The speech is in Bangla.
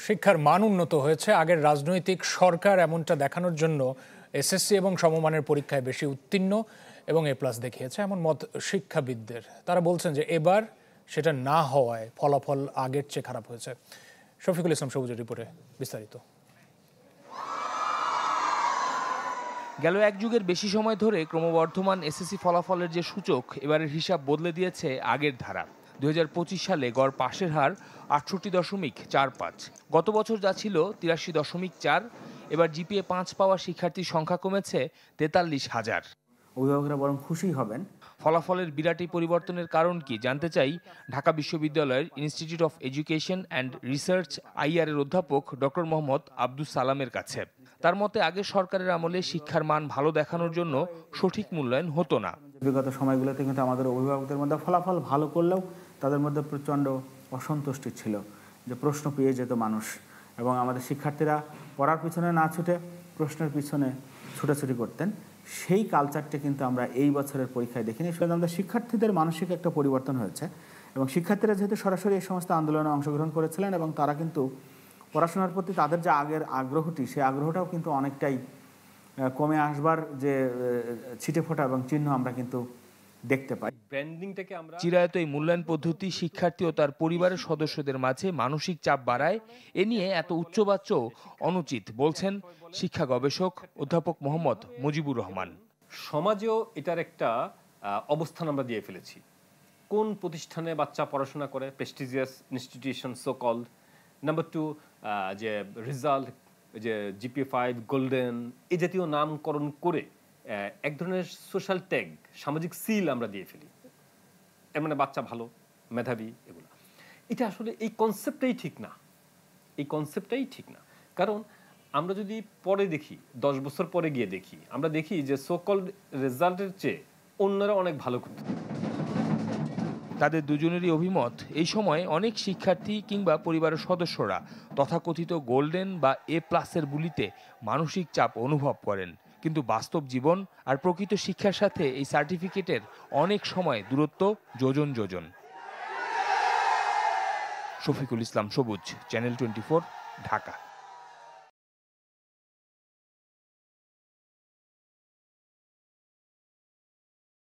শিক্ষার মান উন্নত হয়েছে, আগের রাজনৈতিক সরকার এমনটা দেখানোর জন্য এসএসসি এবং সমমানের পরীক্ষায় বেশি উত্তীর্ণ এবং এ+ দেখিয়েছে, এমন মত শিক্ষাবিদদের। তারা বলছেন যে এবার সেটা না হওয়ায় ফলাফল আগের চেয়ে খারাপ হয়েছে। শফিকুল ইসলাম সবুজের রিপোর্টে বিস্তারিত। গেল এক যুগের বেশি সময় ধরে ক্রমবর্ধমান এসএসসি ফলাফলের যে সূচক, এবারের হিসাব বদলে দিয়েছে আগের ধারা। 2025 সালে গড় পাশের হার 68.45। গত বছর যা ছিল 83.4। এবার জিপিএ 5 পাওয়া শিক্ষার্থীর সংখ্যা কমেছে 43,000। অভিভাবকরা বরং খুশি হবেন। ফলাফলের বিরাট এই পরিবর্তনের কারণ কি জানতে চাই ঢাকা বিশ্ববিদ্যালয়ের institute of education and research IR এর অধ্যাপক ডক্টর মোহাম্মদ আব্দুস সালামের কাছে। তার মতে আগের সরকারের আমলে শিক্ষার মান ভালো দেখানোর জন্য সঠিক মূল্যায়ন হতো না। বিগত সময়গুলোতে কিন্তু আমাদের অভিভাবকদের মধ্যে ফলাফল ভালো করলেও তাদের মধ্যে প্রচণ্ড অসন্তুষ্টি ছিল, যে প্রশ্ন পেয়ে যেত মানুষ, এবং আমাদের শিক্ষার্থীরা পড়ার পিছনে না ছুটে প্রশ্নের পিছনে ছুটাছুটি করতেন। সেই কালচারটা কিন্তু আমরা এই বছরের পরীক্ষায় দেখিনি। সেটা আমাদের শিক্ষার্থীদের মানসিক একটা পরিবর্তন হয়েছে, এবং শিক্ষার্থীরা যেহেতু সরাসরি এই সমস্ত আন্দোলনে অংশগ্রহণ করেছিলেন এবং তারা কিন্তু পড়াশোনার প্রতি তাদের যে আগের আগ্রহটি, সেই আগ্রহটাও কিন্তু অনেকটাই কমে আসবার যে ছিটে ফোটা এবং চিহ্ন আমরা কিন্তু দেখতে পাই। চিরায়ত এই মূল্যায়ন পদ্ধতি শিক্ষার্থী ও তার পরিবারের সদস্যদের মাঝে মানসিক চাপ বাড়ায়। এ নিয়ে এত উচ্চবাচ্য অনুচিত বলছেন শিক্ষা গবেষক অধ্যাপক মোহাম্মদ মুজিবুর রহমান। সমাজেও এটার একটা অবস্থান আমরা দিয়ে ফেলেছি। কোন প্রতিষ্ঠানে বাচ্চা পড়াশোনা করে, prestigious institution so called. Number 2, যে রেজাল্ট, যে জিপিএ 5, গোল্ডেন, এই জাতীয় নামকরণ করে এক ধরনের সোশ্যাল ট্যাগ, সামাজিক সিল আমরা দিয়ে ফেলি। এর মানে বাচ্চা ভালো, মেধাবী, এগুলো। এটা আসলে এই কনসেপ্টটাই ঠিক না। এই কনসেপ্টটাই ঠিক না। কারণ আমরা যদি পরে দেখি, 10 বছর পরে গিয়ে দেখি, আমরা দেখি যে সো কল্ড রেজাল্টের চেয়ে অন্যরা অনেক ভালো করত। তাদের দুজনেরই অভিমত, এই সময় অনেক শিক্ষার্থী কিংবা পরিবারের সদস্যরা তথাকথিত গোল্ডেন বা A+ বুলিতে মানসিক চাপ অনুভব করেন। কিন্তু বাস্তব জীবন আর প্রকৃত শিক্ষার সাথে এই সার্টিফিকেটের অনেক সময় দূরত্ব যোজন যোজন। শফিকুল ইসলাম সবুজ, চ্যানেল 24, ঢাকা।